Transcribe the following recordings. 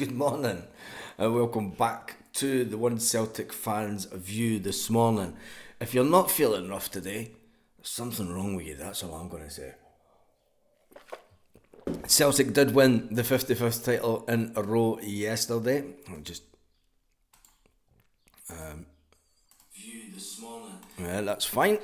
Good morning and welcome back to the One Celtic Fans View this morning. If you're not feeling rough today, there's something wrong with you, that's all I'm going to say. Celtic did win the 55th title in a row yesterday. I'll just view this morning. Yeah, that's fine.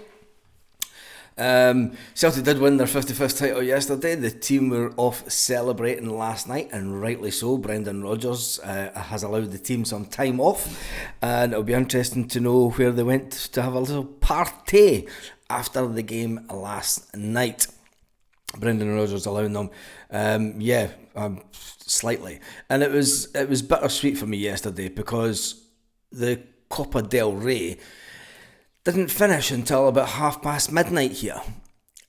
Celtic did win their 55th title yesterday. The team were off celebrating last night, and rightly so. Brendan Rodgers has allowed the team some time off, and it'll be interesting to know where they went to have a little party after the game last night. Brendan Rodgers allowing them, slightly, and it was bittersweet for me yesterday because the Copa del Rey didn't finish until about midnight here.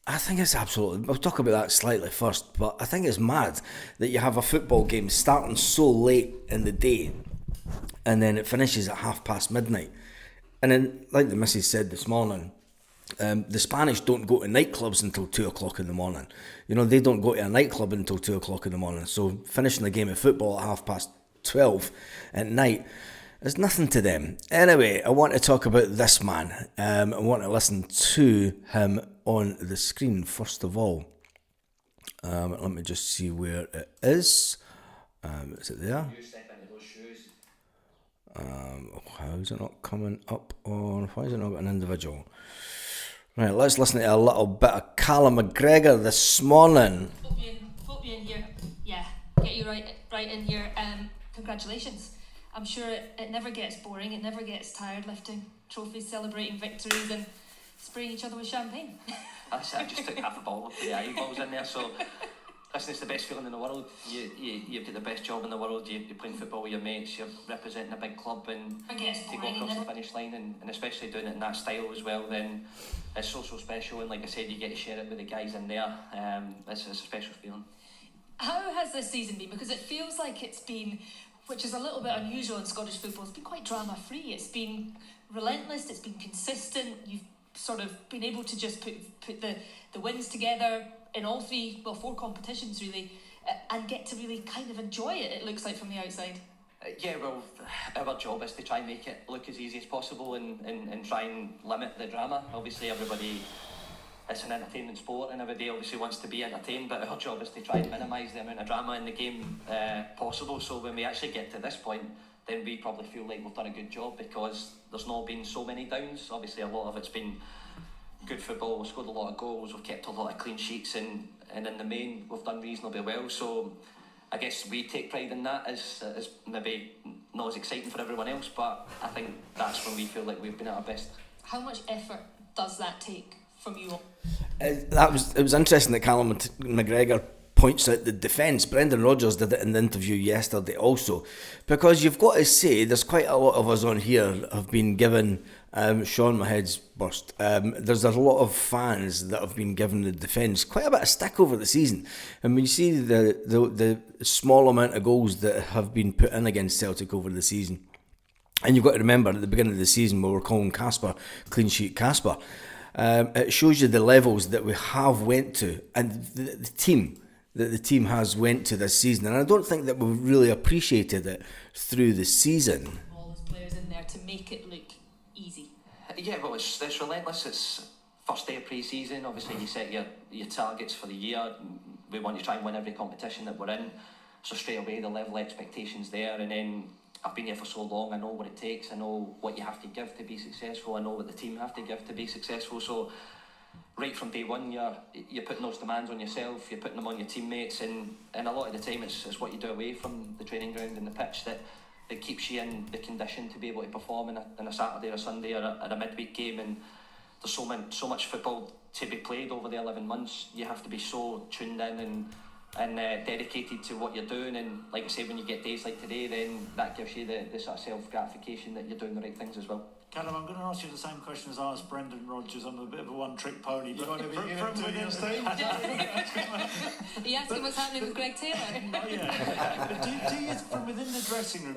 I think it's absolutely... We'll talk about that slightly first, but I think it's mad that you have a football game starting so late in the day and then it finishes at midnight. And then, like the missus said this morning, the Spanish don't go to nightclubs until 2 o'clock in the morning. You know, they don't go to a nightclub until 2 o'clock in the morning. So finishing the game of football at 12:30 at night is nothing to them. Anyway, I want to talk about this man. I want to listen to him on the screen first of all. Let me just see where it is. Is it there? You step into those shoes. How is it not coming up on... Why is it not got an individual? Right, let's listen to a little bit of Callum McGregor this morning. Hope you in here. Yeah, get you right in here. Congratulations. I'm sure it never gets boring, it never gets tired lifting trophies, celebrating victories and spraying each other with champagne. That's it, I just took half a bottle of the eyeballs in there, so listen, it's the best feeling in the world. You've got the best job in the world, you're playing football with your mates, you're representing a big club, and to go across the finish line and especially doing it in that style as well, then it's so special, and like I said, you get to share it with the guys in there. It's a special feeling. How has this season been? Because it feels like it's been, which is a little bit unusual in Scottish football, it's been quite drama-free. It's been relentless, it's been consistent. You've sort of been able to just put the wins together in all four competitions really, and get to really kind of enjoy it, it looks like from the outside. Our job is to try and make it look as easy as possible and try and limit the drama. Obviously it's an entertainment sport and everybody obviously wants to be entertained, but our job is to try and minimise the amount of drama in the game possible. So when we actually get to this point, then we probably feel like we've done a good job because there's not been so many downs. Obviously a lot of it's been good football, we've scored a lot of goals, we've kept a lot of clean sheets, and in the main we've done reasonably well. So I guess we take pride in that, as maybe not as exciting for everyone else, but I think that's when we feel like we've been at our best. How much effort does that take from you all? It was interesting that Callum McGregor points out the defence. Brendan Rodgers did it in the interview yesterday also, because you've got to say there's quite a lot of us on here have been given Sean, my head's burst. There's a lot of fans that have been given the defence quite a bit of stick over the season, and when you see the small amount of goals that have been put in against Celtic over the season, and you've got to remember at the beginning of the season we were calling Casper clean sheet Casper. It shows you the levels that we have went to, and the team that the team has went to this season, and I don't think that we've really appreciated it through the season. All those players in there to make it look easy. Yeah, well, it's relentless. It's first day of pre-season. Obviously, you set your targets for the year. We want to try and win every competition that we're in. So straight away, the level of expectations there. And then I've been here for so long. I know what it takes. I know what you have to give to be successful. I know what the team have to give to be successful. So right from day one, you're putting those demands on yourself. You're putting them on your teammates. And a lot of the time, it's what you do away from the training ground and the pitch that keeps you in the condition to be able to perform in a Saturday or a Sunday or a midweek game. And there's so much football to be played over the 11 months. You have to be so tuned in and dedicated to what you're doing. And like I say, when you get days like today, then that gives you the sort of self-gratification that you're doing the right things as well. Callum, I'm going to ask you the same question as I asked Brendan Rodgers. I'm a bit of a one-trick pony. You want to be in your team? Are you asking what's happening with Greg Taylor? Yeah. But do you, from within the dressing room,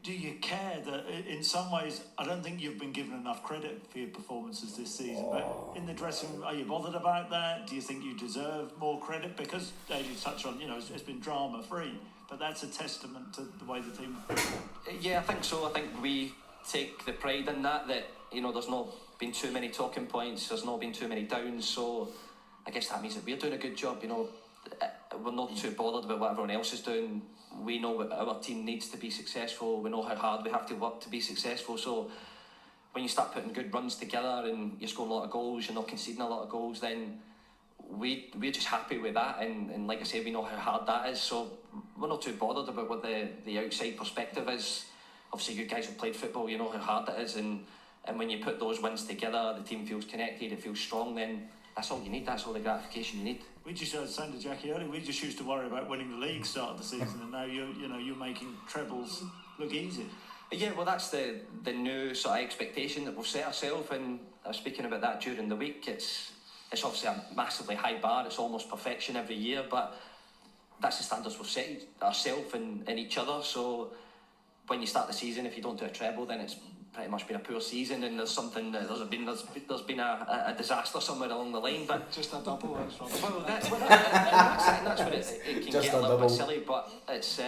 do you care that in some ways, I don't think you've been given enough credit for your performances this season, but in the dressing room, are you bothered about that? Do you think you deserve more credit? Because, as you touched on, it's been drama-free, but that's a testament to the way the team... Yeah, I think so. I think we take the pride in that there's not been too many talking points, there's not been too many downs, so I guess that means that we're doing a good job. We're not too bothered about what everyone else is doing. We know what our team needs to be successful, we know how hard we have to work to be successful, so when you start putting good runs together and you're scoring a lot of goals, you're not conceding a lot of goals, then we're just happy with that, and like I say, we know how hard that is, so we're not too bothered about what the outside perspective is. Obviously, you guys have played football, you know how hard it is, and when you put those wins together, the team feels connected, it feels strong, then that's all you need, that's all the gratification you need. We just saying to Jackie earlier, we just used to worry about winning the league start of the season, and now you're making trebles look easy. Yeah, well, that's the new sort of expectation that we've set ourselves, and I was speaking about that during the week. It's obviously a massively high bar, it's almost perfection every year, but that's the standards we've set ourselves and each other, so when you start the season, if you don't do a treble, then it's pretty much been a poor season, and there's been a disaster somewhere along the line. But just a double. That's where it can Just get a little double. bit silly. But it's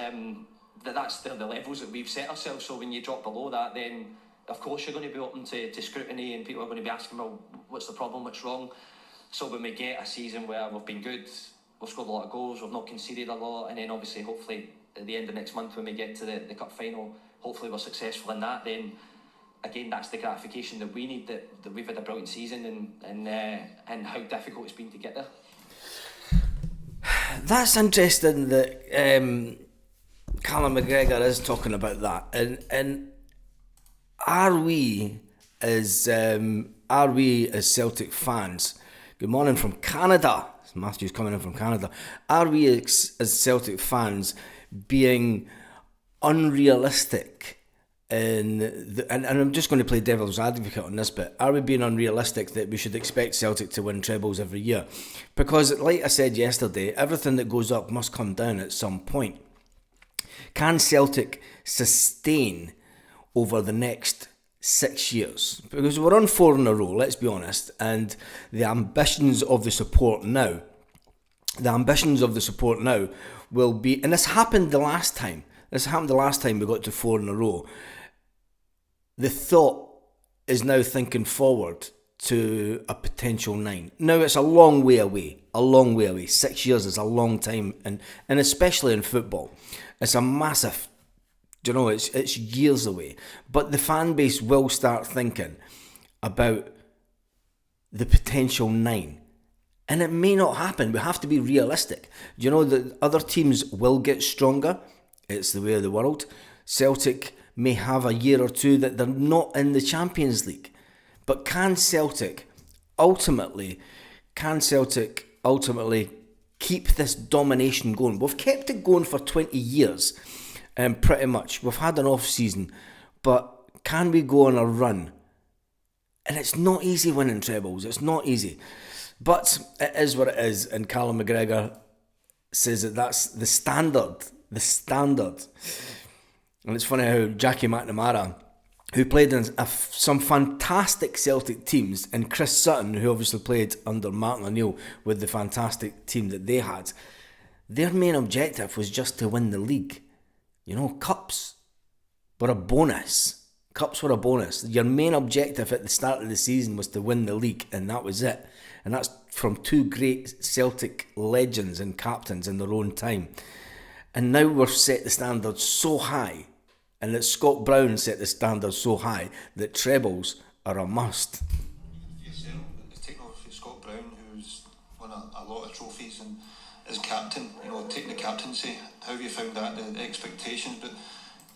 that's the levels that we've set ourselves. So when you drop below that, then of course you're going to be open to scrutiny, and people are going to be asking, well, what's the problem? What's wrong? So when we get a season where we've been good, we've scored a lot of goals, we've not conceded a lot, and then obviously hopefully at the end of next month when we get to the cup final, hopefully we're successful in that, then again that's the gratification that we need, that we've had a brilliant season, and how difficult it's been to get there. That's interesting that Callum McGregor is talking about that, and are we as Celtic fans? Good morning from Canada. Matthew's coming in from Canada. Are we as Celtic fans being unrealistic and I'm just going to play devil's advocate on this bit. Are we being unrealistic that we should expect Celtic to win trebles every year? Because like I said yesterday, everything that goes up must come down at some point. Can Celtic sustain over the next 6 years? Because we're on 4 in a row, let's be honest, and the ambitions of the support now will be, and this happened the last time we got to 4 in a row. The thought is now thinking forward to a potential 9. Now it's a long way away. 6 years is a long time, and especially in football, it's a massive, it's years away. But the fan base will start thinking about the potential 9. And it may not happen. We have to be realistic. The other teams will get stronger. It's the way of the world. Celtic may have a year or two that they're not in the Champions League. But can Celtic ultimately keep this domination going? We've kept it going for 20 years, pretty much. We've had an off-season, but can we go on a run? And it's not easy winning trebles. It's not easy. But it is what it is, and Callum McGregor says that that's the standard. And it's funny how Jackie McNamara, who played in some fantastic Celtic teams, and Chris Sutton, who obviously played under Martin O'Neill with the fantastic team that they had, their main objective was just to win the league. Cups were a bonus. Your main objective at the start of the season was to win the league, and that was it. And that's from 2 great Celtic legends and captains in their own time. And now we've set the standards so high, and that Scott Brown set the standards so high, that trebles are a must. Yourself, taking off Scott Brown, who's won a lot of trophies, and as captain, taking the captaincy, how have you found that, the expectations, but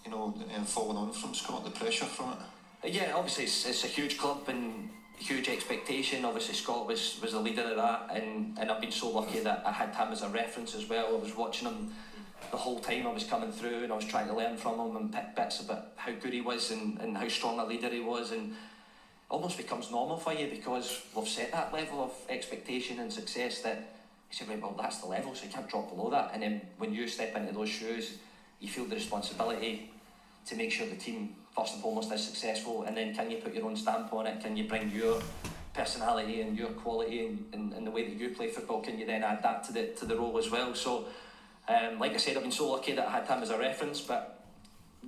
and following on from Scott, the pressure from it? Yeah, obviously it's a huge club and huge expectation. Obviously Scott was the leader of that, and I've been so lucky that I had him as a reference as well. I was watching him the whole time I was coming through, and I was trying to learn from him and pick bits about how good he was and how strong a leader he was, and almost becomes normal for you because we've set that level of expectation and success that you say, right, well, that's the level, so you can't drop below that. And then when you step into those shoes, you feel the responsibility to make sure the team, first and foremost, is successful, and then can you put your own stamp on it? Can you bring your personality and your quality and the way that you play football? Can you then add that to the role as well? So, like I said, I've been so lucky that I had him as a reference, but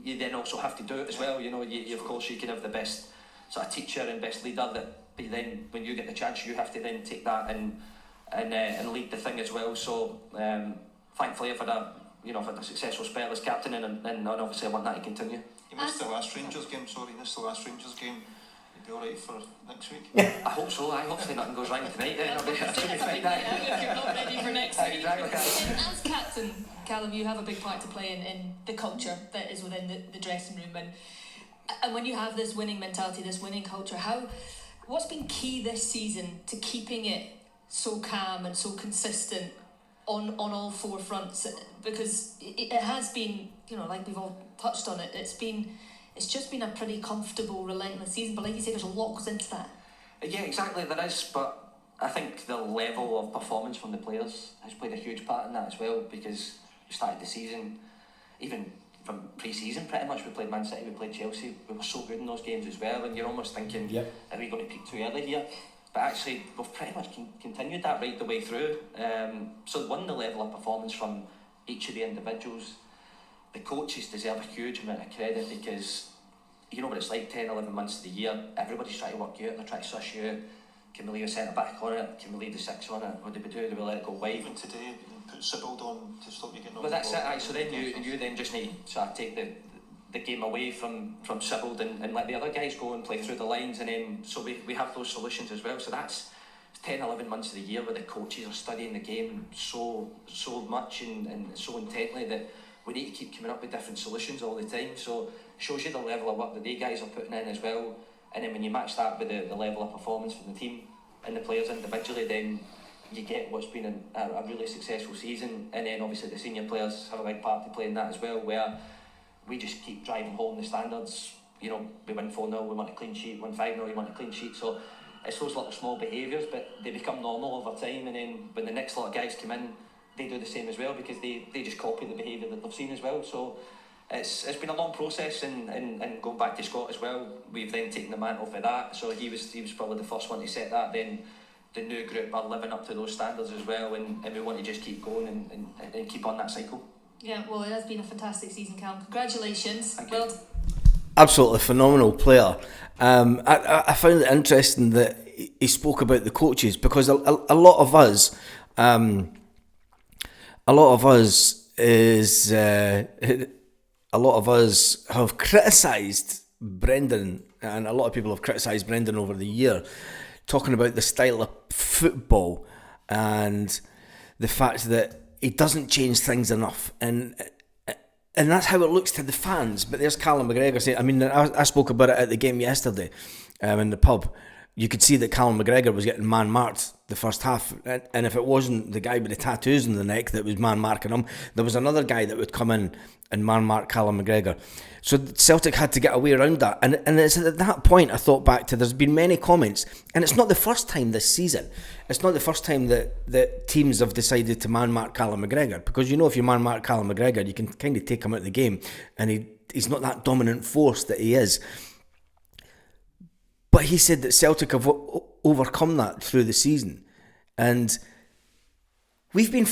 you then also have to do it as well. You know, you of course you can have the best sort of teacher and best leader, but then when you get the chance, you have to then take that and lead the thing as well. So thankfully I've had a successful spell as captain, and obviously I want that to continue. You missed the last Rangers game, You'd be alright for next week? I hope so. Hopefully nothing goes wrong tonight. I'll be fine. If you're not ready for next week. Exactly. As captain, Callum, you have a big part to play in the culture that is within the dressing room, and when you have this winning mentality, this winning culture, what's been key this season to keeping it so calm and so consistent on all four fronts? Because it has been, like we've all touched on it, it's just been a pretty comfortable, relentless season, but like you say, there's a lot goes into that. Yeah, exactly, there is, but I think the level of performance from the players has played a huge part in that as well, because we started the season, even from pre-season pretty much, we played Man City, we played Chelsea, we were so good in those games as well, and you're almost thinking, are we going to peak too early here? But actually, we've pretty much continued that right the way through. So one, the level of performance from each of the individuals. The coaches deserve a huge amount of credit, because you know what it's like, 10, 11 months of the year, everybody's trying to work you out, they're trying to suss you out. Can we leave a centre back on it? Can we leave the 6 on it? What do we do? Do we let it go wide? Even today, put Sibbald on to stop you getting on. Well, that's it. So then you then just need to sort of take the game away from Sibbald and let the other guys go and play through the lines, and then so we have those solutions as well. So that's 10, 11 months of the year where the coaches are studying the game so much and so intently that we need to keep coming up with different solutions all the time. So it shows you the level of work that they guys are putting in as well. And then when you match that with the level of performance from the team and the players individually, then you get what's been a really successful season. And then obviously the senior players have a big part to play in that as well, where we just keep driving home the standards. We win 4-0, we want a clean sheet, win 5-0, we want a clean sheet. So it's those little small behaviours, but they become normal over time, and then when the next lot of guys come in, they do the same as well, because they just copy the behaviour that they've seen as well. So it's been a long process, and going back to Scott as well, we've then taken the mantle for that. So he was probably the first one to set that. Then the new group are living up to those standards as well, and we want to just keep going and keep on that cycle. Yeah, well, it has been a fantastic season, Callum. Congratulations. Thank you. Well, Absolutely phenomenal player. I found it interesting that he spoke about the coaches, because a lot of us, have criticised Brendan, and a lot of people have criticised Brendan over the year, talking about the style of football and the fact that he doesn't change things enough, and that's how it looks to the fans. But there's Callum McGregor saying, I spoke about it at the game yesterday in the pub. You could see that Callum McGregor was getting man-marked the first half, and if it wasn't the guy with the tattoos in the neck that was man-marking him, there was another guy that would come in and man-mark Callum McGregor. So Celtic had to get a way around that, and it's at that point I thought back to, there's been many comments, and it's not the first time this season, it's not the first time that teams have decided to man-mark Callum McGregor, because if you man-mark Callum McGregor, you can kind of take him out of the game, and he's not that dominant force that he is. But he said that Celtic have overcome that through the season. And we've been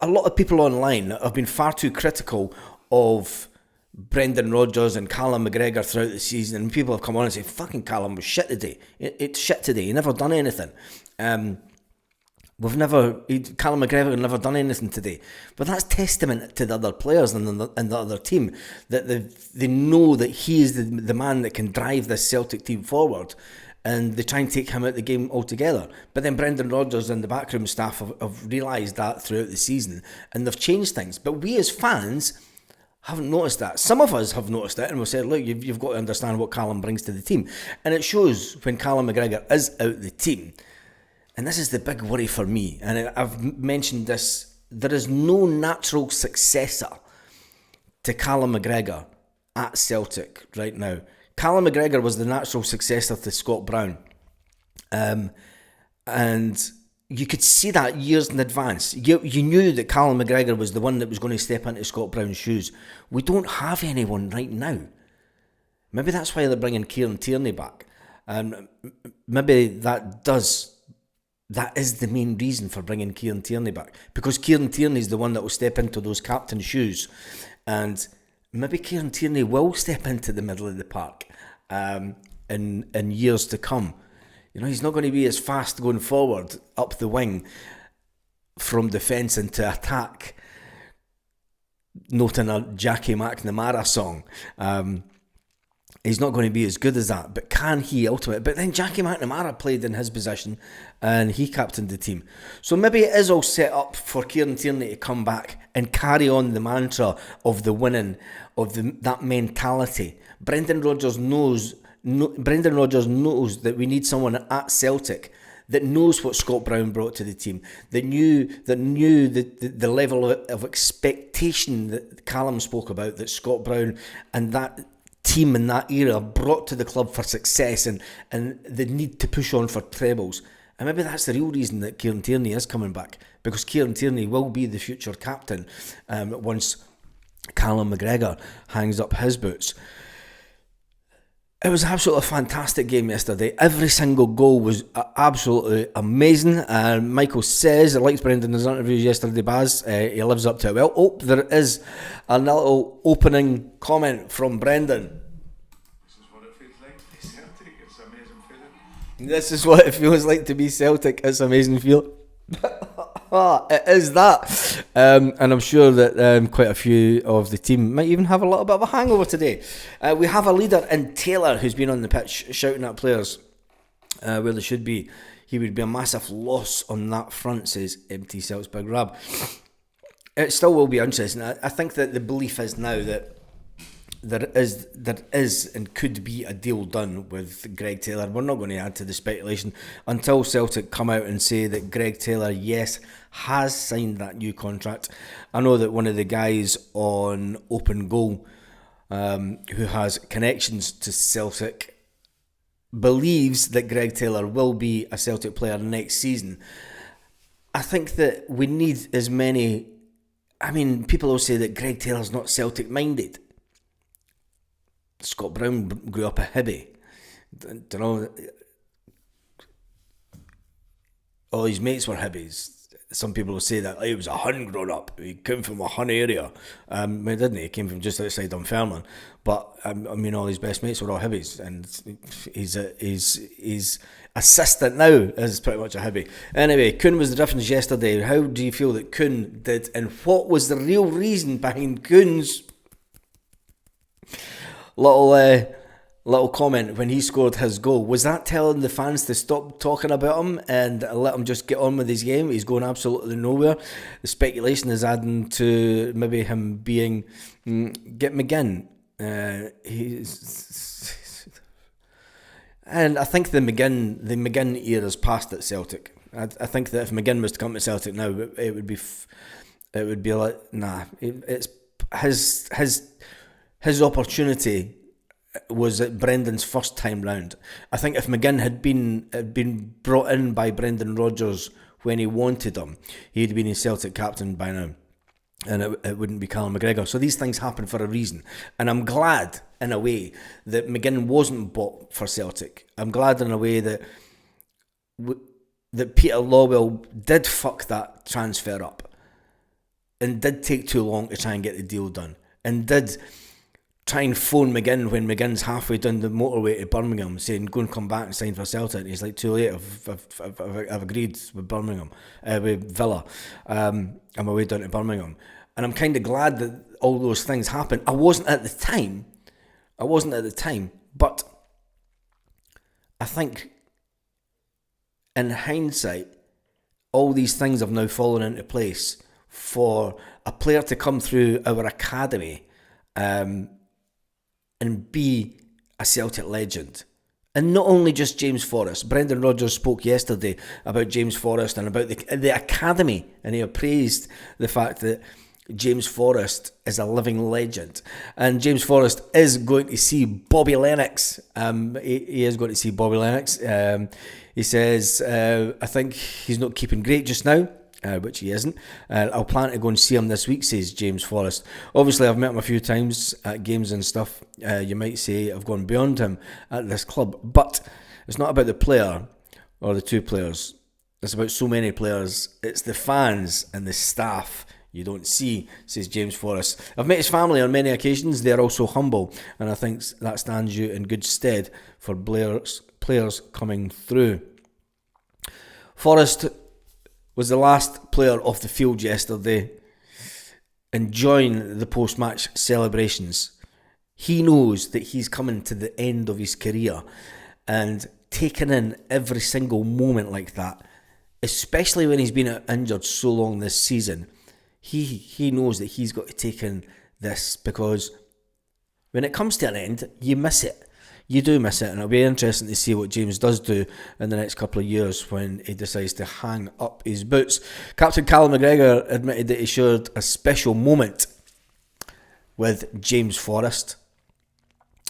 a lot of people online have been far too critical of Brendan Rodgers and Callum McGregor throughout the season. And people have come on and said, fucking Callum was shit today. It's shit today. He never done anything. Callum McGregor never done anything today. But that's testament to the other players and the other team, that they know that he is the man that can drive this Celtic team forward, and they try and take him out of the game altogether. But then Brendan Rodgers and the backroom staff have realised that throughout the season, and they've changed things. But we as fans haven't noticed that. Some of us have noticed it, and we've said, look, you've got to understand what Callum brings to the team. And it shows when Callum McGregor is out the team. And this is the big worry for me, and I've mentioned this there is no natural successor to Callum McGregor at Celtic right now. Callum McGregor was the natural successor to Scott Brown. And you could see that years in advance. You knew that Callum McGregor was the one that was going to step into Scott Brown's shoes. We don't have anyone right now. Maybe that's why they're bringing Kieran Tierney back. And maybe that is the main reason for bringing Kieran Tierney back. Because Kieran Tierney is the one that will step into those captain shoes. And maybe Kieran Tierney will step into the middle of the park in years to come. You know, he's not going to be as fast going forward up the wing from defence into attack, noting a Jackie McNamara song. He's not going to be as good as that, but can he ultimately? But then Jackie McNamara played in his position and he captained the team. So maybe it is all set up for Kieran Tierney to come back and carry on the mantra of the winning, of that mentality. Brendan Rodgers knows that we need someone at Celtic that knows what Scott Brown brought to the team, that knew the level of expectation that Callum spoke about, that Scott Brown and that team in that era brought to the club for success and the need to push on for trebles. And maybe that's the real reason that Kieran Tierney is coming back, because Kieran Tierney will be the future captain once Callum McGregor hangs up his boots. It was absolutely a fantastic game yesterday. Every single goal was absolutely amazing. Michael says, I liked Brendan's interviews yesterday, Baz. He lives up to it well. Oh, there is a little opening comment from Brendan. This is what it feels like to be Celtic. It's amazing feeling. This is what it feels like to be Celtic. It's amazing feeling. It is that. And I'm sure that quite a few of the team might even have a little bit of a hangover today. We have a leader in Taylor who's been on the pitch shouting at players where they should be. He would be a massive loss on that front, says Empty Celts Big Rab. It still will be interesting. I think that the belief is now that there is and could be a deal done with Greg Taylor. We're not going to add to the speculation until Celtic come out and say that Greg Taylor, yes, has signed that new contract. I know that one of the guys on Open Goal who has connections to Celtic believes that Greg Taylor will be a Celtic player next season. I think that we need as many... I mean, people will say that Greg Taylor's not Celtic minded. Scott Brown grew up a Hibby. You know, all his mates were Hibbies. Some people will say that he was a Hun grown up. He came from a Hun area. He didn't. He came from just outside Dunfermline. But I mean, all his best mates were all Hibbies, and his assistant now is pretty much a Hibby. Anyway, Kuhn was the difference yesterday. How do you feel that Kuhn did, and what was the real reason behind Kuhn's little comment when he scored his goal? Was that telling the fans to stop talking about him and let him just get on with his game? He's going absolutely nowhere. The speculation is adding to maybe him being get McGinn. And I think the McGinn era is past at Celtic. I think that if McGinn was to come to Celtic now, it would be like, nah. It's his opportunity was at Brendan's first time round. I think if McGinn had been brought in by Brendan Rodgers when he wanted him, he'd been his Celtic captain by now, and it wouldn't be Callum McGregor. So these things happen for a reason, and I'm glad in a way that McGinn wasn't bought for Celtic. I'm glad in a way that Peter Lawwell did fuck that transfer up and did take too long to try and get the deal done, and did try and phone McGinn when McGinn's halfway down the motorway to Birmingham saying go and come back and sign for Celtic, and he's like, too late, I've agreed with Birmingham, with Villa, I'm away down to Birmingham. And I'm kind of glad that all those things happened. I wasn't at the time, but I think in hindsight all these things have now fallen into place for a player to come through our academy and be a Celtic legend. And not only just James Forrest. Brendan Rodgers spoke yesterday about James Forrest and about the academy, and he appraised the fact that James Forrest is a living legend. And James Forrest is going to see Bobby Lennox. He is going to see Bobby Lennox. He says, I think he's not keeping great just now. Which he isn't. I'll plan to go and see him this week, says James Forrest. Obviously, I've met him a few times at games and stuff. You might say I've gone beyond him at this club, but it's not about the player or the two players. It's about so many players. It's the fans and the staff you don't see, says James Forrest. I've met his family on many occasions. They're also humble, and I think that stands you in good stead for players coming through. Forrest was the last player off the field yesterday, enjoying the post-match celebrations. He knows that he's coming to the end of his career, and taking in every single moment like that, especially when he's been injured so long this season, he knows that he's got to take in this, because when it comes to an end, you miss it. You do miss it, and it'll be interesting to see what James does do in the next couple of years when he decides to hang up his boots. Captain Callum McGregor admitted that he shared a special moment with James Forrest,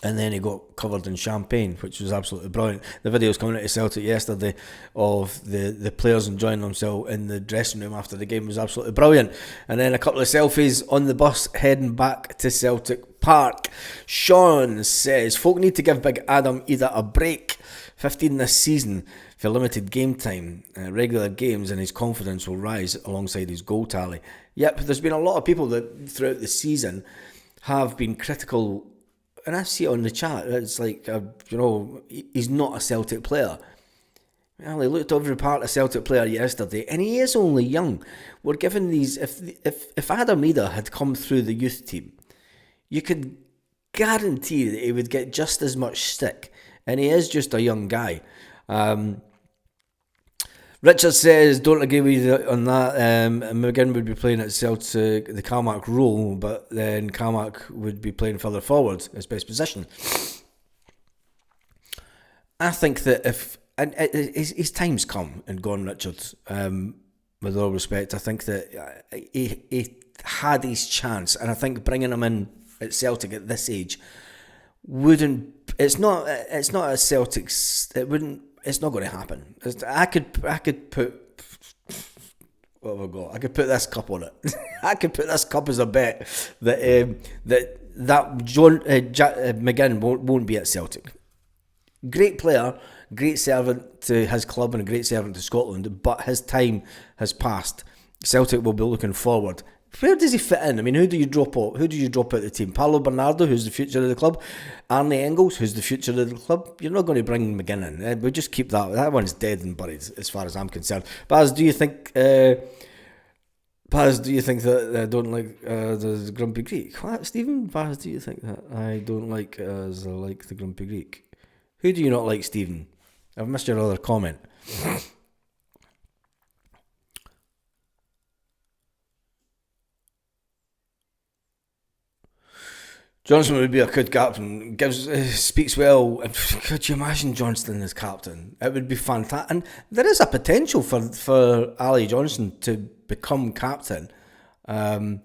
and then he got covered in champagne, which was absolutely brilliant. The videos coming out of Celtic yesterday of the players enjoying themselves in the dressing room after the game was absolutely brilliant. And then a couple of selfies on the bus heading back to Celtic Park. Sean says, folk need to give Big Adam Ida a break. 15 this season for limited game time, regular games, and his confidence will rise alongside his goal tally. Yep, there's been a lot of people that throughout the season have been critical, and I see it on the chat. It's like, he's not a Celtic player. Well, he looked every part of Celtic player yesterday, and he is only young. We're given these. If Adam Ida had come through the youth team, you could guarantee that he would get just as much stick, and he is just a young guy. Richard says, don't agree with you on that. McGinn would be playing at Celtic, the Calmac role, but then Calmac would be playing further forward, his best position. I think that his time's come and gone, Richard, with all respect. I think that he had his chance, and I think bringing him in at Celtic at this age it's not a Celtic's, it's not going to happen. I could put, what have I got? I could put this cup on it. I could put this cup as a bet that John McGinn won't be at Celtic. Great player, great servant to his club and a great servant to Scotland, but his time has passed. Celtic will be looking forward. Where does he fit in? I mean, who do you drop out? Who do you drop out of the team? Paolo Bernardo, who's the future of the club. Arne Engels, who's the future of the club. You're not going to bring McGinn in. We'll just keep that. That one's dead and buried, as far as I'm concerned. Baz, do you think? That I don't like the Grumpy Greek? What, Stephen? Baz, do you think that I don't like as I like the Grumpy Greek? Who do you not like, Stephen? I've missed your other comment. Johnson would be a good captain. Speaks well. Could you imagine Johnston as captain? It would be fantastic. And there is a potential for Ali Johnson to become captain. There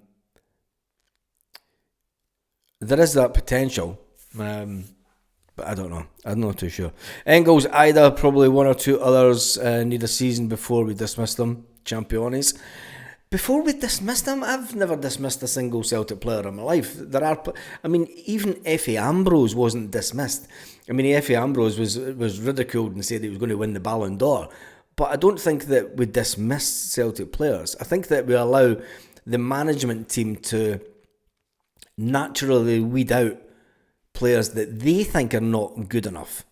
is that potential. But I don't know. I'm not too sure. Engels, Ida, probably one or two others need a season before we dismiss them. Championes. Before we dismiss them, I've never dismissed a single Celtic player in my life. Even Effie Ambrose wasn't dismissed. Effie Ambrose was ridiculed and said he was going to win the Ballon d'Or. But I don't think that we dismiss Celtic players. I think that we allow the management team to naturally weed out players that they think are not good enough.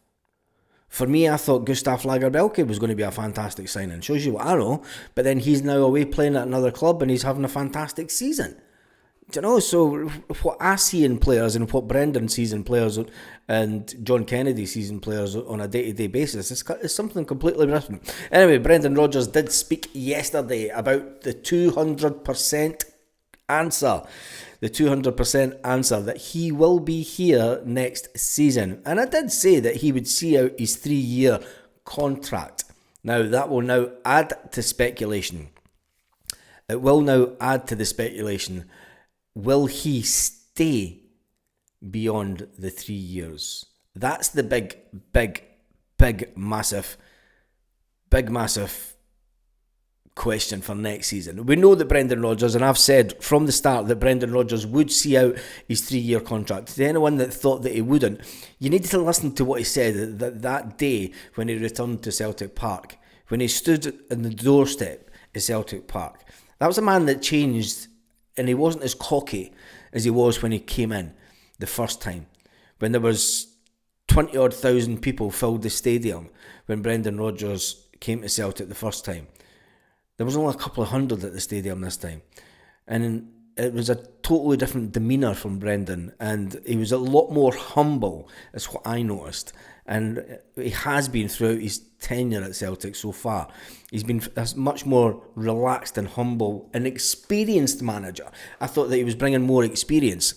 For me, I thought Gustav Lagerbielke was going to be a fantastic signing. Shows you what I know. But then he's now away playing at another club and he's having a fantastic season. Do you know? So what I see in players and what Brendan sees in players and John Kennedy sees in players on a day-to-day basis is something completely different. Anyway, Brendan Rodgers did speak yesterday about the 200% answer, the 200% answer, that he will be here next season. And I did say that he would see out his 3-year contract. Now, that will now add to speculation. It will now add to the speculation. Will he stay beyond the 3 years? That's the big, massive question for next season. We know that Brendan Rodgers, and I've said from the start that Brendan Rodgers would see out his 3-year contract. To anyone that thought that he wouldn't, you need to listen to what he said that day when he returned to Celtic Park, when he stood on the doorstep at Celtic Park. That was a man that changed, and he wasn't as cocky as he was when he came in the first time, when there was 20-odd thousand people filled the stadium when Brendan Rodgers came to Celtic the first time. There was only a couple of hundred at the stadium this time. And it was a totally different demeanour from Brendan. And he was a lot more humble, is what I noticed. And he has been throughout his tenure at Celtic so far. He's been a much more relaxed and humble and experienced manager. I thought that he was bringing more experience.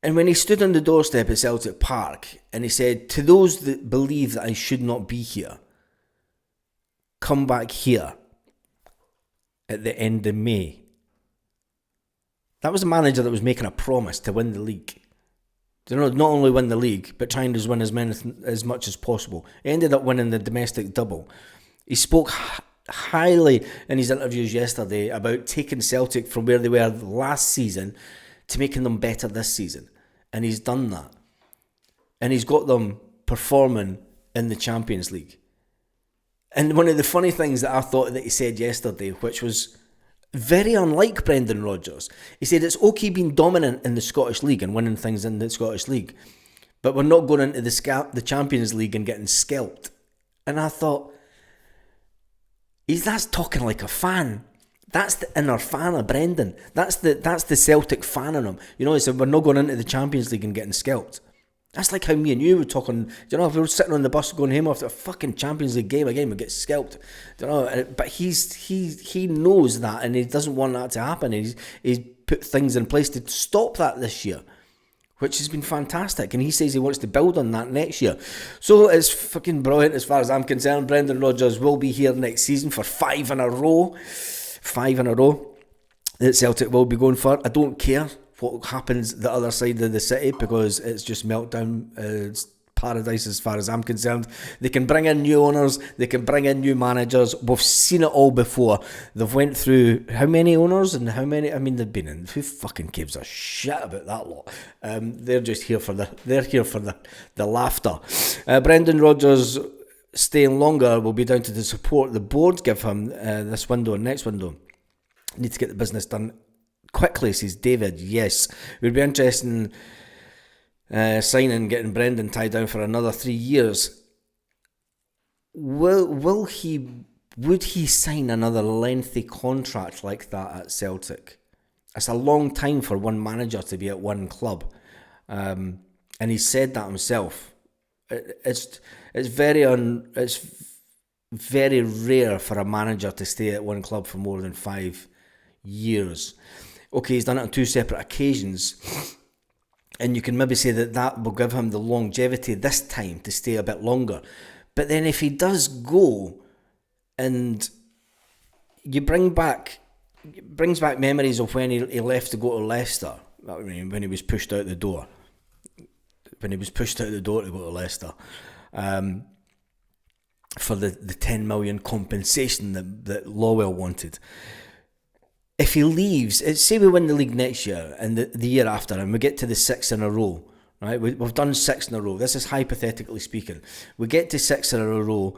And when he stood on the doorstep at Celtic Park and he said, to those that believe that I should not be here, come back here at the end of May. That was a manager that was making a promise to win the league. Not only win the league, but trying to win as much as possible. He ended up winning the domestic double. He spoke highly in his interviews yesterday about taking Celtic from where they were last season to making them better this season. And he's done that. And he's got them performing in the Champions League. And one of the funny things that I thought that he said yesterday, which was very unlike Brendan Rodgers, he said it's okay being dominant in the Scottish League and winning things in the Scottish League, but we're not going into the Champions League and getting scalped. And I thought, that's talking like a fan. That's the inner fan of Brendan. That's the Celtic fan in him. He said we're not going into the Champions League and getting scalped. That's like how me and you were talking. If we were sitting on the bus going home after a fucking Champions League game again, we get scalped. But he knows that, and he doesn't want that to happen. He's put things in place to stop that this year, which has been fantastic. And he says he wants to build on that next year. So it's fucking brilliant as far as I'm concerned. Brendan Rodgers will be here next season for 5 in a row. 5 in a row that Celtic will be going for. I don't care what happens the other side of the city, because it's just meltdown. It's paradise as far as I'm concerned. They can bring in new owners, they can bring in new managers. We've seen it all before. They've went through how many owners and how many, they've been in. Who fucking gives a shit about that lot? They're just here for the laughter. Brendan Rodgers staying longer will be down to the support the board give him this window and next window. Need to get the business done quickly, says David. Yes, it would be interesting signing, getting Brendan tied down for another 3 years. Would he sign another lengthy contract like that at Celtic? It's a long time for one manager to be at one club, and he said that himself. It's very rare for a manager to stay at one club for more than 5 years. Okay, he's done it on 2 separate occasions, and you can maybe say that will give him the longevity this time to stay a bit longer. But then if he does go, and you brings back memories of when he left to go to Leicester, when he was pushed out the door. When he was pushed out the door to go to Leicester, for the 10 million compensation that Lawwell wanted. If he leaves, say we win the league next year and the year after, and we get to the 6 in a row, right? We've done 6 in a row. This is hypothetically speaking. We get to 6 in a row,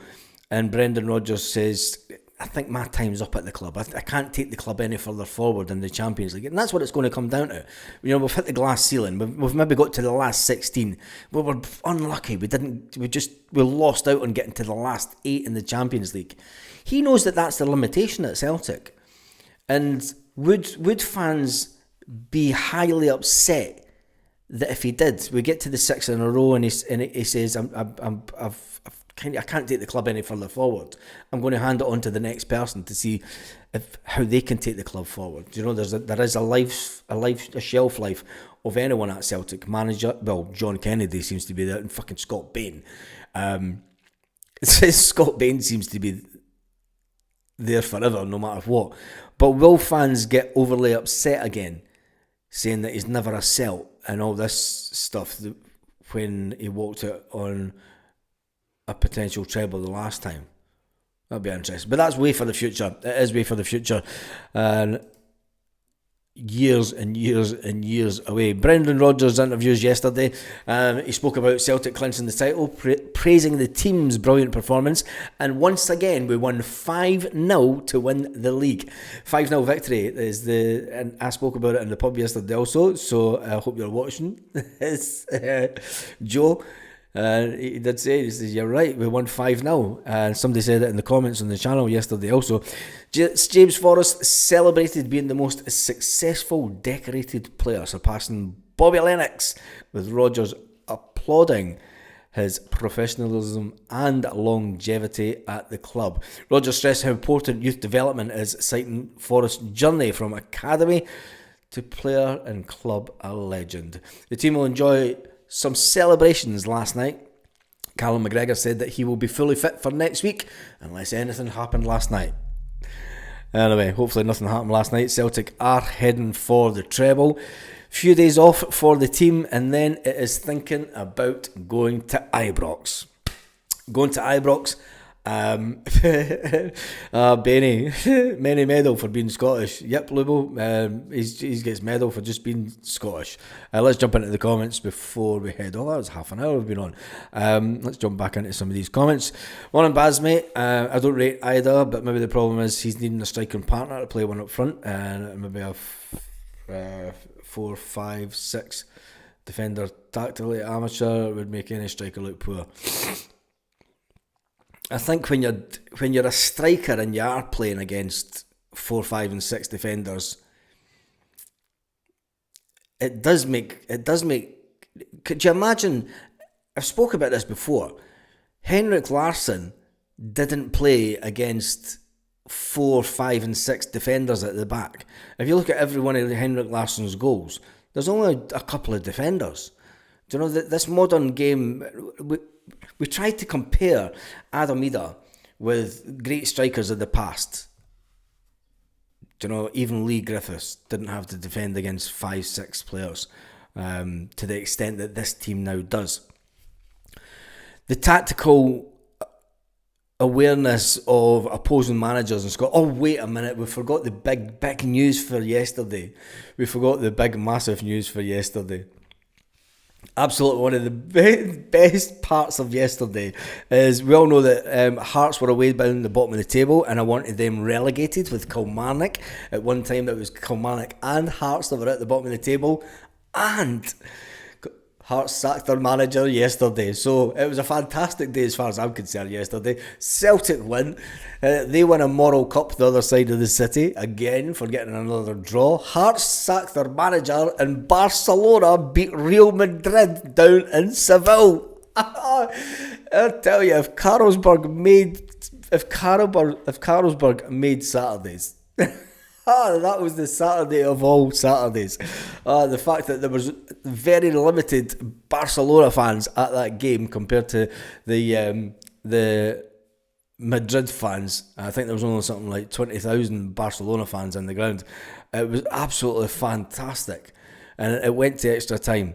and Brendan Rodgers says, I think my time's up at the club. I can't take the club any further forward in the Champions League. And that's what it's going to come down to. We've hit the glass ceiling. We've maybe got to the last 16. We were unlucky. We lost out on getting to the last 8 in the Champions League. He knows that that's the limitation at Celtic. And would fans be highly upset that if he did, we get to the 6 in a row and he says, I've I can't take the club any further forward. I'm going to hand it on to the next person to see how they can take the club forward. You know, there is a shelf life of anyone at Celtic. Manager, well, John Kennedy seems to be there, and fucking Scott Bain. Scott Bain seems to be there forever, no matter what. But will fans get overly upset again, saying that he's never a Celt and all this stuff when he walked out on a potential treble the last time? That'll be interesting. But that's way for the future. It is way for the future. And years and years and years away. Brendan Rodgers' interviews yesterday, he spoke about Celtic clinching the title, praising the team's brilliant performance, and once again we won 5-0 to win the league. 5-0 victory is and I spoke about it in the pub yesterday also, so I hope you're watching. It's Joe. He did say, he says, you're right, we won 5-0. And somebody said it in the comments on the channel yesterday also. James Forrest celebrated being the most successful decorated player, surpassing Bobby Lennox, with Rodgers applauding his professionalism and longevity at the club. Rodgers stressed how important youth development is, citing Forrest's journey from academy to player and club a legend. The team will enjoy some celebrations last night. Callum McGregor said that he will be fully fit for next week unless anything happened last night. Anyway, hopefully nothing happened last night. Celtic are heading for the treble. Few days off for the team, and then it is thinking about going to Ibrox. Benny, many medal for being Scottish. Yep, Lubo, he gets medal for just being Scottish. Let's jump into the comments before we head. Oh, that was half an hour we've been on. Let's jump back into some of these comments. Morning, Baz, mate. I don't rate either, but maybe the problem is he's needing a striking partner to play one up front, and maybe a 4, 5, 6 defender tactically amateur would make any striker look poor. I think when you're a striker and you are playing against 4, 5 and 6 defenders, it does make. Could you imagine? I've spoke about this before. Henrik Larsson didn't play against 4, 5 and 6 defenders at the back. If you look at every one of Henrik Larsson's goals, there's only a couple of defenders. Do you know that this modern game? We tried to compare Adam Ida with great strikers of the past. Do you know, even Lee Griffiths didn't have to defend against 5, 6 players to the extent that this team now does. The tactical awareness of opposing managers and Scott. Oh, wait a minute, we forgot the big news for yesterday. We forgot the big massive news for yesterday. Absolutely one of the best parts of yesterday is we all know that Hearts were away down the bottom of the table, and I wanted them relegated with Kilmarnock. At one time it was Kilmarnock and Hearts that were at the bottom of the table, and Hearts sacked their manager yesterday. So it was a fantastic day as far as I'm concerned yesterday. Celtic win. They win a Moral Cup the other side of the city, again for getting another draw. Hearts sacked their manager, and Barcelona beat Real Madrid down in Seville. I tell you, if Carlsberg made Saturdays, that was the Saturday of all Saturdays. The fact that there was very limited Barcelona fans at that game compared to the Madrid fans. I think there was only something like 20,000 Barcelona fans in the ground. It was absolutely fantastic, and it went to extra time.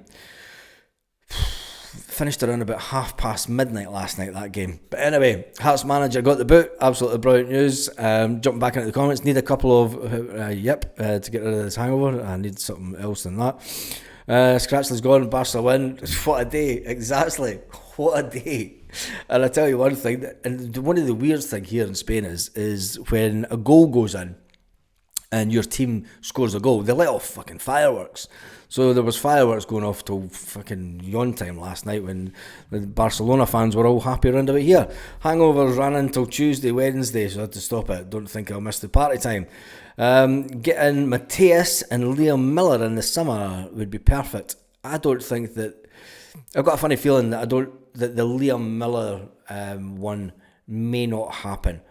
Finished around about midnight last night, that game. But anyway, Hearts manager got the boot. Absolutely brilliant news. Jumping back into the comments, need a couple of to get rid of this hangover. I need something else than that. Scratchley's gone, Barca win. What a day, exactly. What a day. And I tell you one thing, and one of the weird things here in Spain is when a goal goes in and your team scores a goal, they let off fucking fireworks. So there was fireworks going off till fucking yawn time last night when the Barcelona fans were all happy around about here. Hangovers ran until Tuesday, Wednesday, so I had to stop it. Don't think I'll miss the party time. Getting Mateus and Liam Miller in the summer would be perfect. I don't think that... I've got a funny feeling that that the Liam Miller one may not happen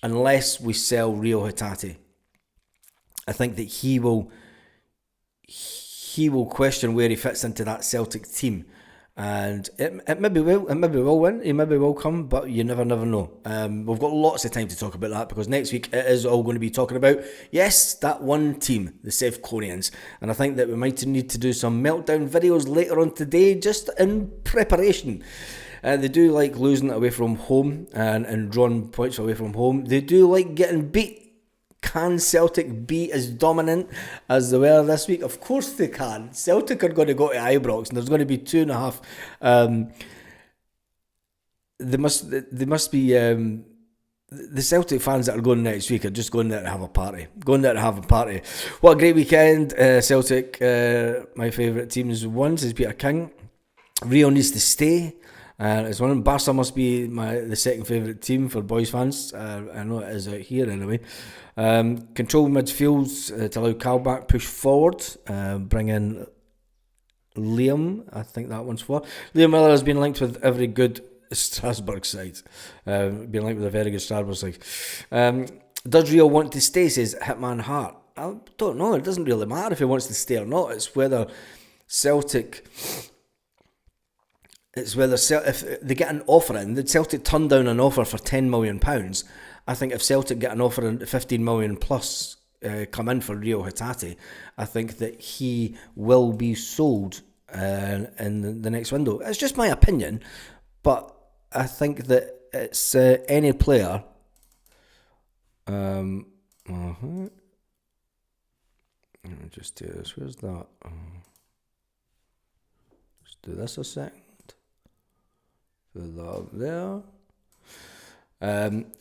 unless we sell Rio Hatate. I think that he will question where he fits into that Celtic team, and it maybe will win. He maybe will come, but you never know. We've got lots of time to talk about that because next week it is all going to be talking about, yes, that one team, the South Koreans, and I think that we might need to do some meltdown videos later on today, just in preparation. They do like losing away from home and drawing points away from home. They do like getting beat. Can Celtic be as dominant as they were this week? Of course they can. Celtic are going to go to Ibrox and there's going to be 2.5. They must be the Celtic fans that are going next week are just going there to have a party. What a great weekend. Celtic, my favourite teams won, says Peter King. Rio needs to stay. It's one of them. Barca must be the second favourite team for boys fans. I know it is out here anyway. Control midfields to allow Kalbach push forward. Bring in Liam. I think that one's for. Liam Miller has been linked with every good Strasbourg side. Been linked with a very good Strasbourg side. Does Rio want to stay, says Hitman Hart? I don't know. It doesn't really matter if he wants to stay or not. It's whether Celtic... if they get an offer in, the Celtic turned down an offer for £10 million. I think if Celtic get an offer in 15 million plus come in for Rio Hatate, I think that he will be sold in the next window. It's just my opinion, but I think that it's any player. Let me just do this. Where's that? Let's do this a second. There.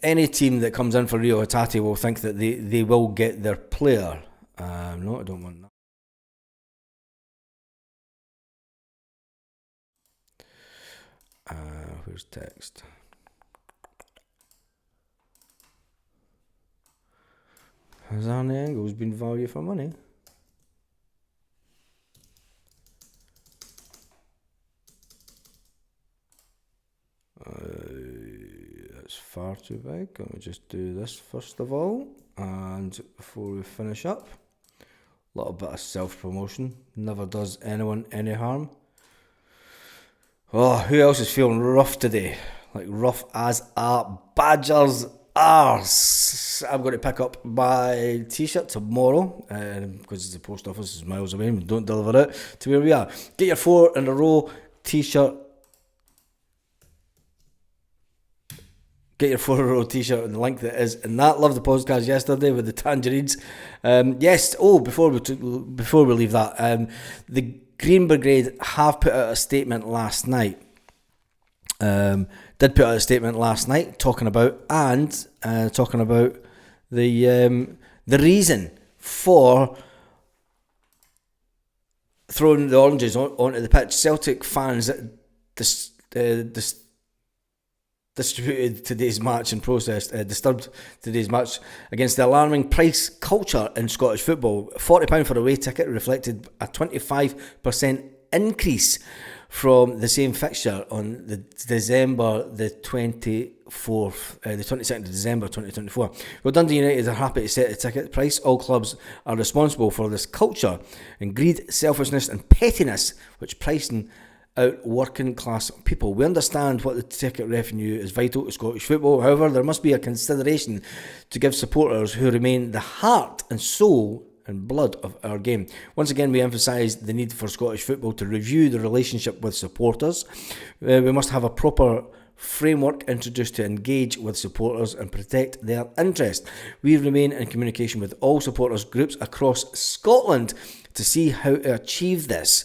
Any team that comes in for Rio Hatate will think that they will get their player. No, I don't want that. Where's text? Has Arnie Engels been value for money? That's far too big. Let me just do this first of all, and before we finish up, a little bit of self-promotion never does anyone any harm. Oh, who else is feeling rough today? Like rough as a badger's arse. I'm going to pick up my t-shirt tomorrow because the post office is miles away and we don't deliver it to where we are. Get your 4 in a row t-shirt. Get your 4 in a row t-shirt and the link that is in that. Love the podcast yesterday with the tangerines. Yes. Oh, before we leave that, the Green Brigade have put out a statement last night. Did put out a statement last night talking about the reason for throwing the oranges onto the pitch. Celtic fans distributed today's match and disturbed today's match against the alarming price culture in Scottish football. £40 for a away ticket reflected a 25% increase from the same fixture on the 22nd of December 2024. Well, Dundee United are happy to set the ticket price. All clubs are responsible for this culture and greed, selfishness and pettiness which pricing out working class people. We understand what the ticket revenue is vital to Scottish football. However, there must be a consideration to give supporters who remain the heart and soul and blood of our game. Once again, we emphasise the need for Scottish football to review the relationship with supporters. We must have a proper framework introduced to engage with supporters and protect their interest. We remain in communication with all supporters groups across Scotland to see how to achieve this.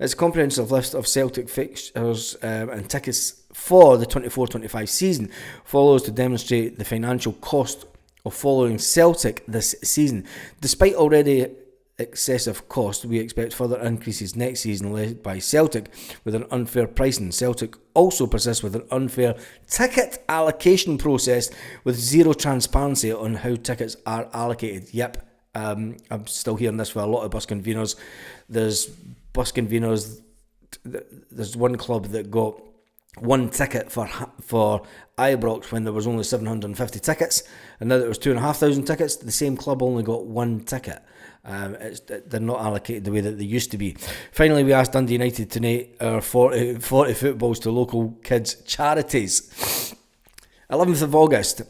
It's a comprehensive list of Celtic fixtures and tickets for the 24-25 season follows to demonstrate the financial cost of following Celtic this season. Despite already excessive cost, we expect further increases next season led by Celtic with an unfair pricing. Celtic also persists with an unfair ticket allocation process with zero transparency on how tickets are allocated. Yep, I'm still hearing this for a lot of bus conveners. There's one club that got one ticket for Ibrox when there was only 750 tickets, and now that there was 2,500 tickets, the same club only got one ticket. They're not allocated the way that they used to be. Finally, we asked Dundee United to donate our 40 footballs to local kids' charities. 11th of August,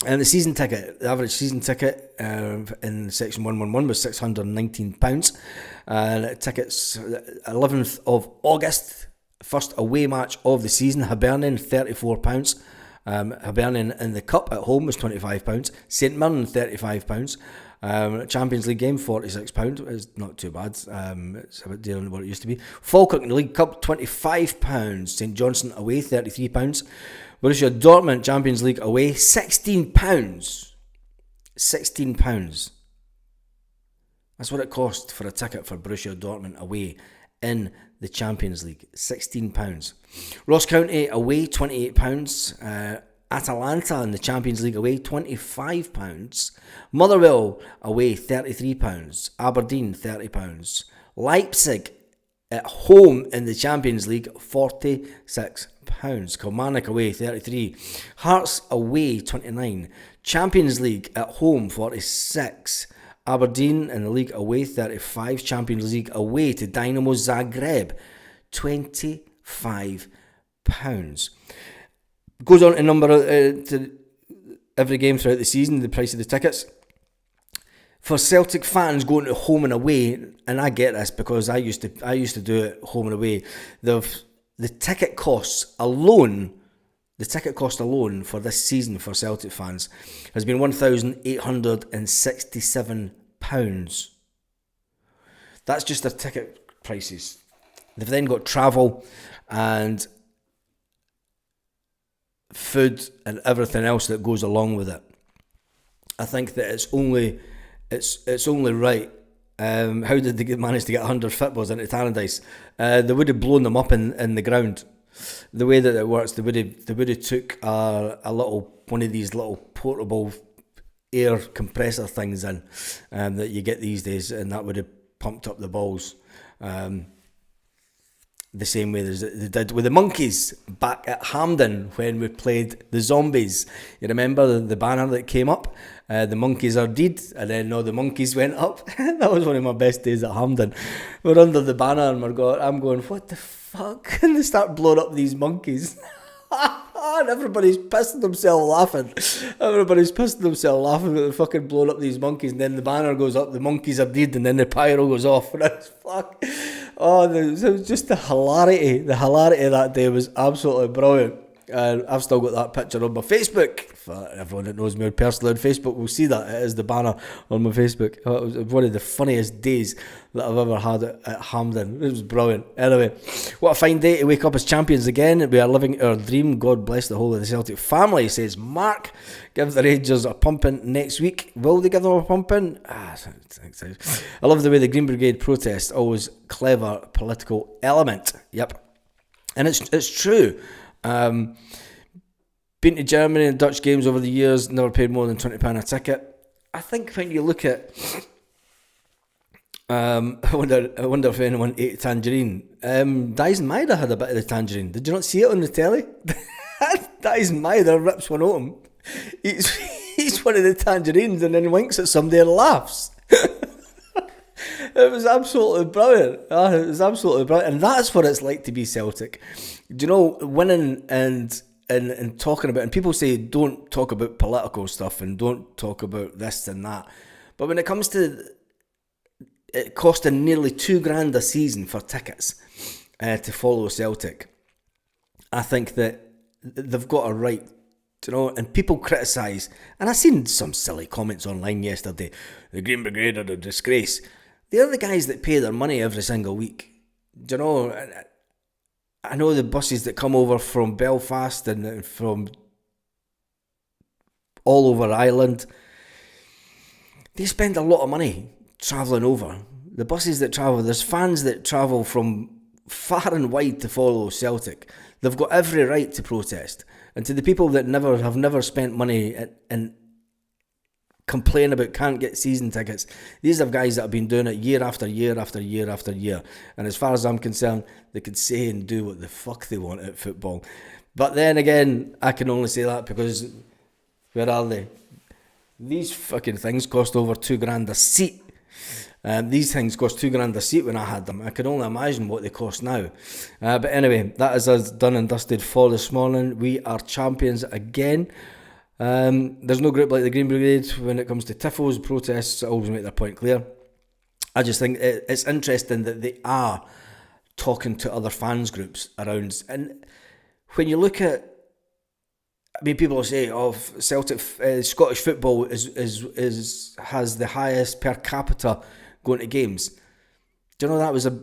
and the average season ticket in section 111 was £619. And tickets, 11th of August, first away match of the season, Hibernian, £34. Hibernian in the Cup at home was £25. St Mirren, £35. Champions League game, £46. It's not too bad. It's a bit dearer than what it used to be. Falkirk in the League Cup, £25. St Johnstone away, £33. Borussia Dortmund Champions League away, £16. £16. That's what it cost for a ticket for Borussia Dortmund away in the Champions League. £16. Ross County away, £28. Atalanta in the Champions League away, £25. Motherwell away, £33. Aberdeen, £30. Leipzig at home in the Champions League, £46. Kilmarnock away, £33. Hearts away, £29. Champions League at home, £46. Aberdeen in the league away, £35. Champions League away to Dynamo Zagreb, £25. Goes on to number to every game throughout the season, the price of the tickets. For Celtic fans going to home and away, and I get this because I used to do it home and away. The ticket cost alone for this season for Celtic fans has been £1,867. That's just their ticket prices. They've then got travel and food and everything else that goes along with it. I think that it's only right. How did they manage to get 100 footballs into Tannadice? They would have blown them up in the ground. The way that it works, they would have took one of these little portable air compressor things in that you get these days, and that would have pumped up the balls. The same way they did with the Monkeys back at Hampden when we played the Zombies. You remember the banner that came up? The Monkeys are dead, and then the Monkeys went up. That was one of my best days at Hampden. We're under the banner and I'm going, what the fuck? And they start blowing up these monkeys. And everybody's pissing themselves laughing. Everybody's pissing themselves laughing that they're fucking blowing up these monkeys, and then the banner goes up, the monkeys are dead, and then the pyro goes off. And it's fuck. Oh, it was just the hilarity. The hilarity of that day was absolutely brilliant. And I've still got that picture on my Facebook. For everyone that knows me personally on Facebook will see that. It is the banner on my Facebook. It was one of the funniest days that I've ever had at Hampden. It was brilliant. Anyway, what a fine day to wake up as champions again. We are living our dream. God bless the whole of the Celtic family, says Mark. Give the Rangers a pumping next week. Will they give them a pumping? I love the way the Green Brigade protest. Always clever political element. Yep. And it's true. Been to Germany and Dutch games over the years, never paid more than £20 a ticket. I think when you look at I wonder if anyone ate tangerine. Dyson Maida had a bit of the tangerine. Did you not see it on the telly? Dyson Maida rips one open, eats one of the tangerines, and then winks at somebody and laughs. It was absolutely brilliant. It was absolutely brilliant. And that's what it's like to be Celtic. Do you know, winning and talking about, and people say don't talk about political stuff and don't talk about this and that. But when it comes to it costing nearly $2,000 a season for tickets to follow Celtic, I think that they've got a right, you know, and people criticise, and I seen some silly comments online yesterday, the Green Brigade are a disgrace. They're the guys that pay their money every single week. Do you know, I know the buses that come over from Belfast and from all over Ireland, they spend a lot of money travelling over. The buses that travel, there's fans that travel from far and wide to follow Celtic. They've got every right to protest. And to the people that have never spent money in complain about can't get season tickets. These are guys that have been doing it year after year after year after year. And as far as I'm concerned, they could say and do what the fuck they want at football. But then again, I can only say that because, where are they? These fucking things cost over $2,000 a seat. These things cost $2,000 a seat when I had them. I can only imagine what they cost now. But anyway, that is us done and dusted for this morning. We are champions again. There's no group like the Green Brigade when it comes to tifos, protests. I always make their point clear. I just think it's interesting that they are talking to other fans groups around. And when you look at, I mean, people will say, "Oh, Celtic Scottish football has the highest per capita going to games." Do you know that was a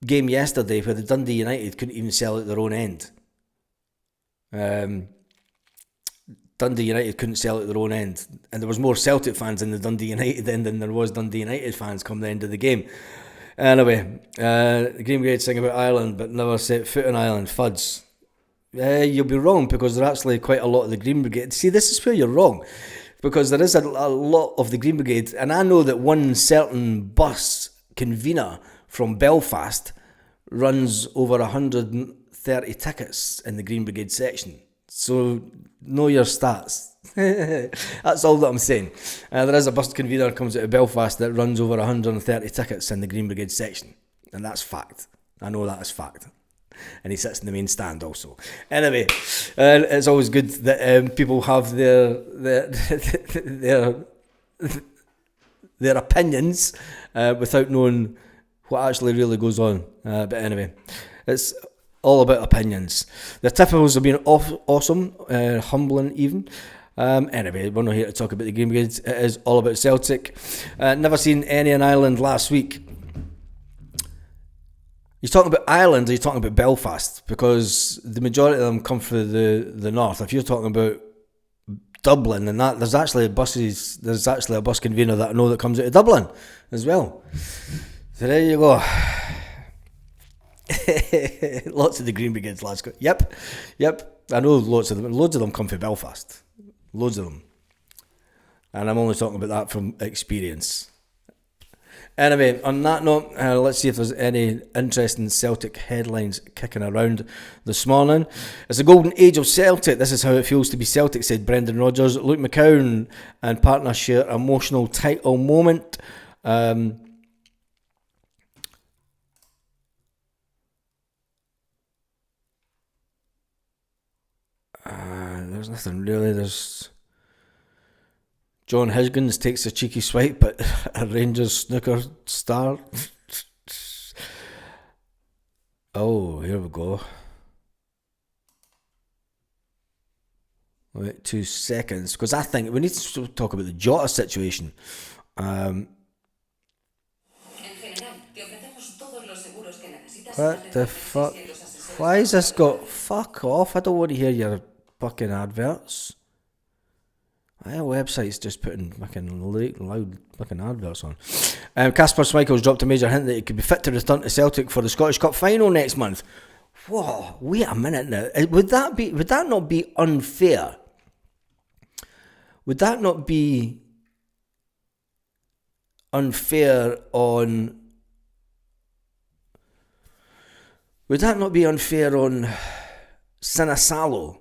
game yesterday where the Dundee United couldn't even sell at their own end? Dundee United couldn't sell at their own end, and there was more Celtic fans in the Dundee United end than there was Dundee United fans come the end of the game. Anyway, the Green Brigade sing about Ireland, but never set foot on Ireland. Fuds. You'll be wrong, because there are actually quite a lot of the Green Brigade. See, this is where you're wrong, because there is a lot of the Green Brigade, and I know that one certain bus convener from Belfast runs over 130 tickets in the Green Brigade section. So know your stats. That's all that I'm saying. There is a bus convener comes out of Belfast that runs over 130 tickets in the Green Brigade section, and that's fact. I know that is fact. And he sits in the main stand also. Anyway, it's always good that people have their opinions without knowing what actually really goes on. But anyway, it's all about opinions. The tifos have been awesome, humbling even. Anyway, we're not here to talk about the Green Brigade. It is all about Celtic. Never seen any in Ireland last week. You're talking about Ireland, or you're talking about Belfast? Because the majority of them come from the north. If you're talking about Dublin and that, there's actually a bus convener that I know that comes out of Dublin as well. So there you go. Lots of the Green Brigades lads go. Yep. I know loads of them. Loads of them come from Belfast. Loads of them. And I'm only talking about that from experience. Anyway, on that note, let's see if there's any interesting Celtic headlines kicking around this morning. It's the golden age of Celtic. This is how it feels to be Celtic, said Brendan Rodgers. Luke McCown and partner share emotional title moment. There's nothing really. There's John Higgins takes a cheeky swipe at a Rangers snooker star. Oh, here we go. Wait 2 seconds, because I think we need to talk about the Jota situation. What the fuck? Why has this got... Fuck off, I don't want to hear your fucking adverts. Our website's just putting fucking loud fucking adverts on. Casper Schmeichel's dropped a major hint that he could be fit to return to Celtic for the Scottish Cup final next month. Whoa, wait a minute now. Would that not be unfair? Would that not be unfair on... Would that not be unfair on Sinasalo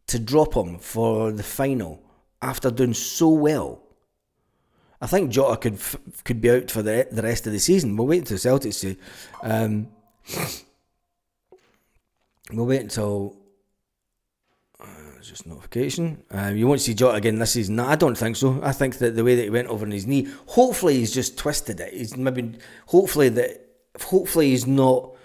to drop him for the final after doing so well? I think Jota could be out for the rest of the season. We'll wait until Celtic say. We'll wait until... just notification. You won't see Jota again this season. No, I don't think so. I think that the way that he went over on his knee, hopefully he's just twisted it. Hopefully he's not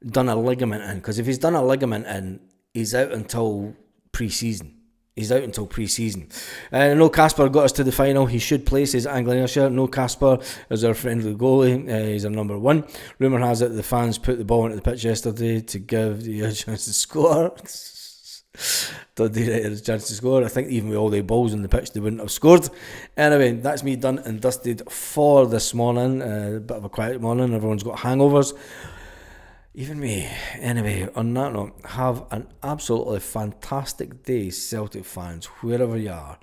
done a ligament in, because if he's done a ligament in, he's out until pre-season. No Casper got us to the final. He should play, says Angling Ayrshire. No Casper is our friendly goalie. He's our number one. Rumour has it the fans put the ball into the pitch yesterday to give the chance to score. Dundee United a chance to score. I think even with all the balls on the pitch, they wouldn't have scored. Anyway, that's me done and dusted for this morning. A bit of a quiet morning. Everyone's got hangovers. Even me. Anyway, on that note, have an absolutely fantastic day, Celtic fans, wherever you are.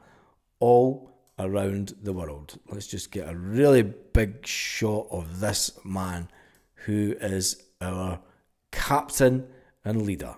All around the world. Let's just get a really big shot of this man who is our captain and leader.